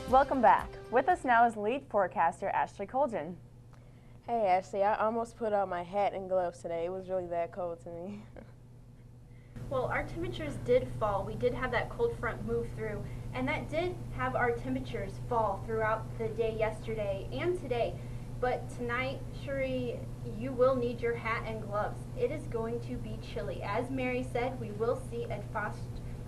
Welcome back. With us now is lead forecaster Ashley Colgin. Hey Ashley, I almost put on my hat and gloves today. It was really that cold to me. Well, our temperatures did fall. We did have that cold front move through, and that did have our temperatures fall throughout the day yesterday and today. But tonight, Sharee, you will need your hat and gloves. It is going to be chilly. As Mary said, we will see a frost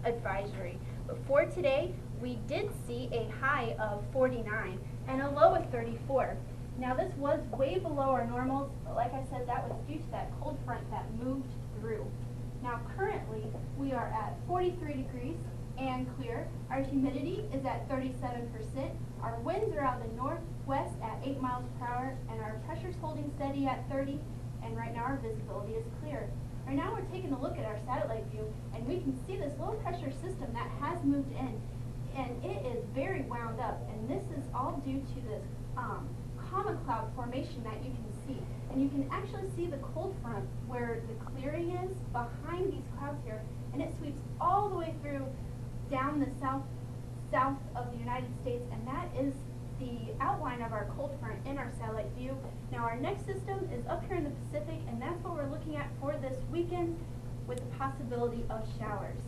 advisory. But for today, we did see a high of 49 and a low of 34. Now this was way below our normals, but like I said, that was due to that cold front that moved through. Now currently, we are at 43 degrees and clear. Our humidity is at 37%. Our winds are out of the northwest at 8 miles per hour, and our pressure's holding steady at 30, and right now our visibility is clear. Right now we're taking a look at our satellite view, and we can see this low pressure system that has moved in, and it is very wound up, and this is all due to this common cloud formation that you can see. And you can actually see the cold front where the clearing is behind these clouds here, and it sweeps all the way through down the south of the United States, and that is the outline of our cold front in our satellite view. Now our next system is up here in the Pacific, and that's what we're looking at for this weekend with the possibility of showers.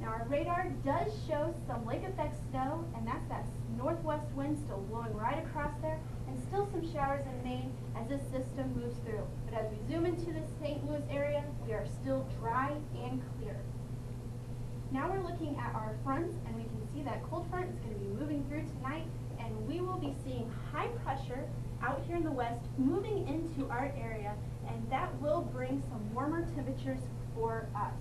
Now our radar does show some lake effect snow, and that's that northwest wind still blowing right across there, and still some showers in Maine as this system moves through. But as we zoom into the St. Louis area, we are still dry and clear. Now we're looking at our fronts, and we can see that cold front is going to be moving through tonight, and we will be seeing high pressure out here in the west moving into our area, and that will bring some warmer temperatures for us.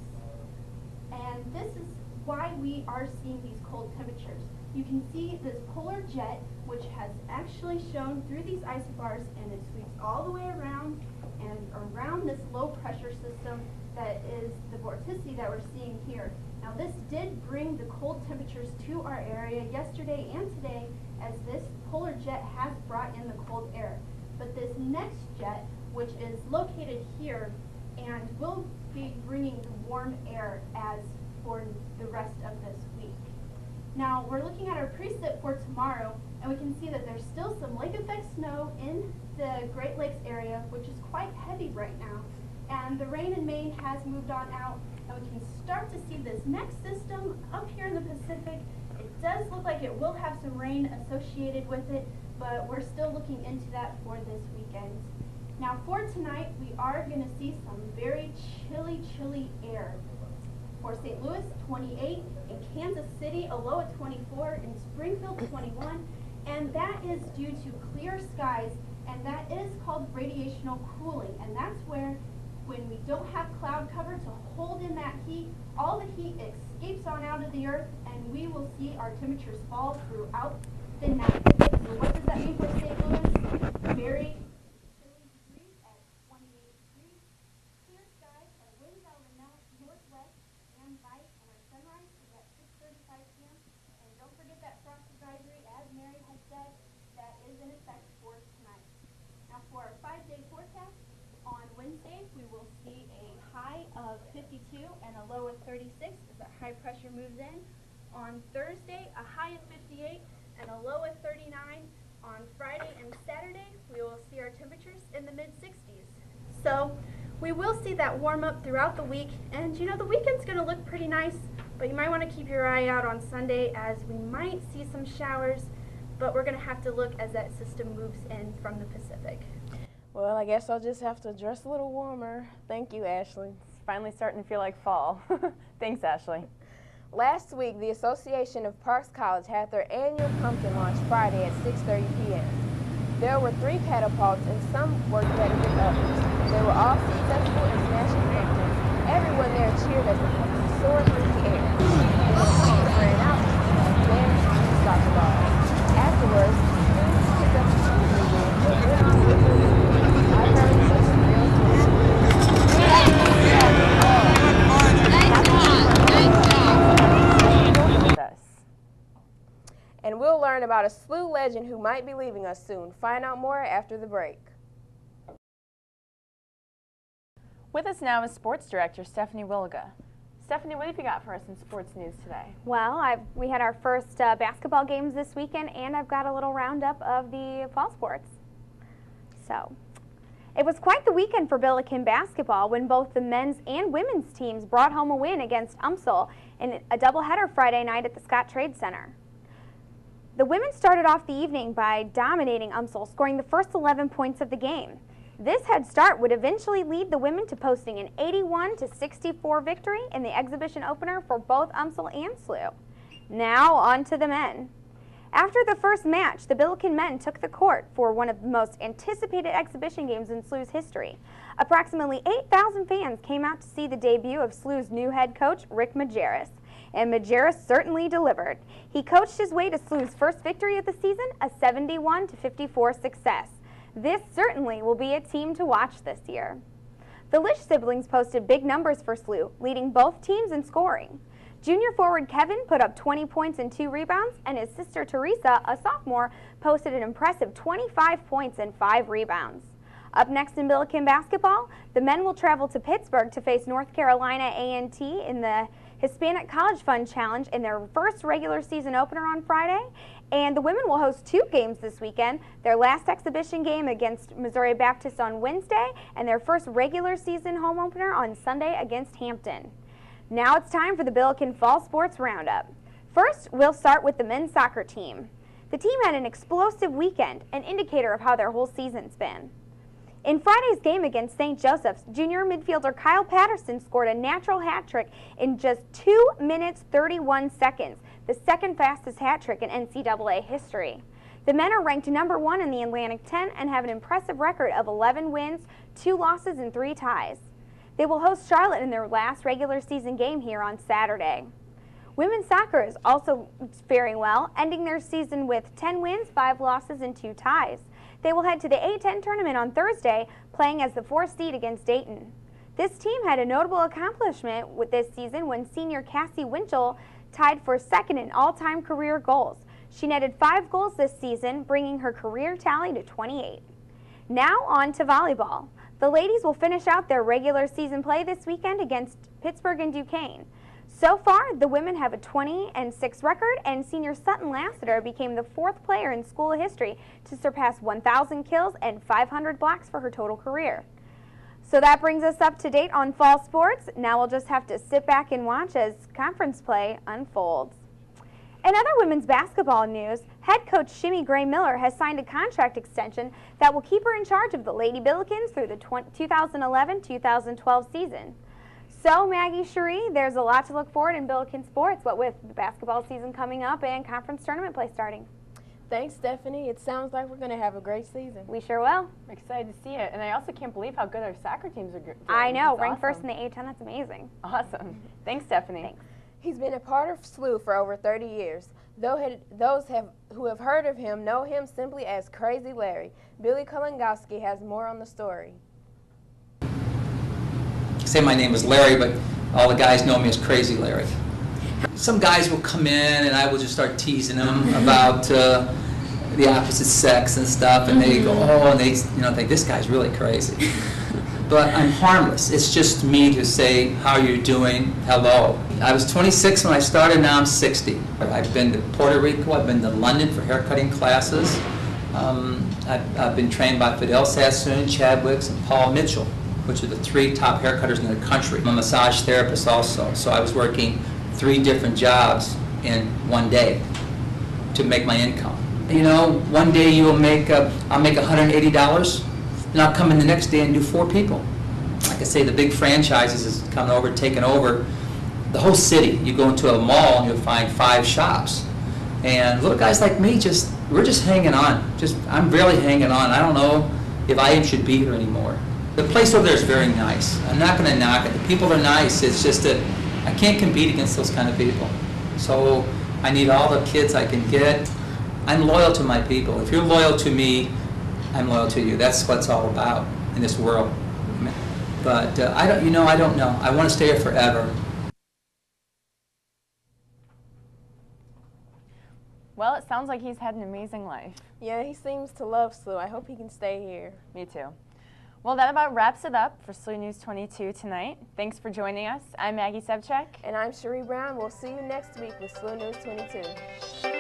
And this is why we are seeing these cold temperatures. You can see this polar jet, which has actually shown through these isobars, and it sweeps all the way around and around this low pressure system that is the vorticity that we're seeing here. Now this did bring the cold temperatures to our area yesterday and today, as this polar jet has brought in the cold air. But this next jet, which is located here, and will be bringing the warm air as for the rest of this week. Now we're looking at our precip for tomorrow, and we can see that there's still some lake effect snow in the Great Lakes area, which is quite heavy right now. And the rain in Maine has moved on out, and we can start to see this next system up here in the Pacific. It does look like it will have some rain associated with it, but we're still looking into that for this weekend. Now for tonight, we are going to see some very chilly air. For St. Louis, 28, in Kansas City, a low of 24, in Springfield, 21, and that is due to clear skies, and that is called radiational cooling, and that's where, when we don't have cloud cover to hold in that heat, all the heat escapes on out of the earth, and we will see our temperatures fall throughout the night. So what does that mean for St. Louis? Very chilly degrees at 28 degrees, clear skies, our winds out of the northwest and light, and our sunrise is at 6:35 p.m. And don't forget that frost advisory, as Mary has said, that is in effect for tonight. Now for our 5-day forecast, on Wednesday we will see a high of 52 and a low of 36 as our high pressure moves in. On Thursday, a high of 58 and a low of 39. On Friday and Saturday, we will see our temperatures in the mid-60s. So we will see that warm up throughout the week, and you know, the weekend's going to look pretty nice, but you might want to keep your eye out on Sunday, as we might see some showers, but we're going to have to look as that system moves in from the Pacific. Well, I guess I'll just have to dress a little warmer. Thank you, Ashley. It's finally starting to feel like fall. Thanks, Ashley. Last week, the Association of Parks College had their annual pumpkin launch Friday at 6:30 p.m. There were 3 catapults, and some worked better than others. They were all successful in smashing pumpkins. Everyone there cheered as the pumpkins soared through the air. And the pumpkins ran out, and then the soccer ball. Afterwards, students picked up the pumpkin and went on with their day. I heard such a real story. And we'll learn about a SLU legend who might be leaving us soon. Find out more after the break. With us now is Sports Director Stephanie Wilga. Stephanie, what have you got for us in sports news today? Well, we had our first basketball games this weekend, and I've got a little roundup of the fall sports. So, it was quite the weekend for Billiken basketball when both the men's and women's teams brought home a win against UMSL in a doubleheader Friday night at the Scott Trade Center. The women started off the evening by dominating UMSL, scoring the first 11 points of the game. This head start would eventually lead the women to posting an 81-64 victory in the exhibition opener for both UMSL and SLU. Now on to the men. After the first match, the Billiken men took the court for one of the most anticipated exhibition games in SLU's history. Approximately 8,000 fans came out to see the debut of SLU's new head coach, Rick Majerus. And Majerus certainly delivered. He coached his way to SLU's first victory of the season, a 71-54 success. This certainly will be a team to watch this year. The Lish siblings posted big numbers for SLU, leading both teams in scoring. Junior forward Kevin put up 20 points and 2 rebounds, and his sister Teresa, a sophomore, posted an impressive 25 points and 5 rebounds. Up next in Billiken basketball, the men will travel to Pittsburgh to face North Carolina A&T in the Hispanic College Fund Challenge in their first regular season opener on Friday. And the women will host 2 games this weekend, their last exhibition game against Missouri Baptist on Wednesday and their first regular season home opener on Sunday against Hampton. Now it's time for the Billiken Fall Sports Roundup. First, we'll start with the men's soccer team. The team had an explosive weekend, an indicator of how their whole season's been. In Friday's game against St. Joseph's, junior midfielder Kyle Patterson scored a natural hat trick in just 2 minutes 31 seconds, the second fastest hat trick in NCAA history. The men are ranked number 1 in the Atlantic 10 and have an impressive record of 11 wins, 2 losses, and 3 ties. They will host Charlotte in their last regular season game here on Saturday. Women's soccer is also faring well, ending their season with 10 wins, 5 losses, and 2 ties. They will head to the A10 tournament on Thursday, playing as the 4th seed against Dayton. This team had a notable accomplishment with this season when senior Cassie Winchell tied for 2nd in all-time career goals. She netted 5 goals this season, bringing her career tally to 28. Now on to volleyball. The ladies will finish out their regular season play this weekend against Pittsburgh and Duquesne. So far, the women have a 20-6 record, and senior Sutton Lassiter became the 4th player in school history to surpass 1,000 kills and 500 blocks for her total career. So that brings us up to date on fall sports. Now we'll just have to sit back and watch as conference play unfolds. In other women's basketball news, head coach Shimmy Gray-Miller has signed a contract extension that will keep her in charge of the Lady Billikens through the 2011-2012 season. So, Maggie, Sharee, there's a lot to look forward in Billiken sports, what with the basketball season coming up and conference tournament play starting. Thanks, Stephanie. It sounds like we're going to have a great season. We sure will. I'm excited to see it. And I also can't believe how good our soccer teams are doing. I know, ranked awesome. first in the A10. That's amazing. Awesome. Thanks, Stephanie. Thanks. He's been a part of SLU for over 30 years. Those who have heard of him know him simply as Crazy Larry. Billy Kulungowski has more on the story. Say my name is Larry, but all the guys know me as Crazy Larry. Some guys will come in and I will just start teasing them about the opposite sex and stuff, and they go, oh, and they think this guy's really crazy. But I'm harmless. It's just me to say, how are you doing? Hello. I was 26 when I started, now I'm 60. I've been to Puerto Rico, I've been to London for haircutting classes. I've been trained by Fidel Sassoon, Chad Wicks, and Paul Mitchell, which are the 3 top haircutters in the country. I'm a massage therapist also, so I was working 3 different jobs in one day to make my income. You know, one day I'll make $180, and I'll come in the next day and do 4 people. Like I say, the big franchises is coming over, taking over the whole city. You go into a mall and you'll find 5 shops. And little guys like me, we're just hanging on. I'm barely hanging on. I don't know if I even should be here anymore. The place over there is very nice. I'm not going to knock it. The people are nice. It's just that I can't compete against those kind of people. So I need all the kids I can get. I'm loyal to my people. If you're loyal to me, I'm loyal to you. That's what it's all about in this world. But I don't know. I want to stay here forever. Well, it sounds like he's had an amazing life. Yeah, he seems to love SLU. I hope he can stay here. Me too. Well, that about wraps it up for SLU News 22 tonight. Thanks for joining us. I'm Maggie Szewczyk. And I'm Sharee Brown. We'll see you next week with SLU News 22.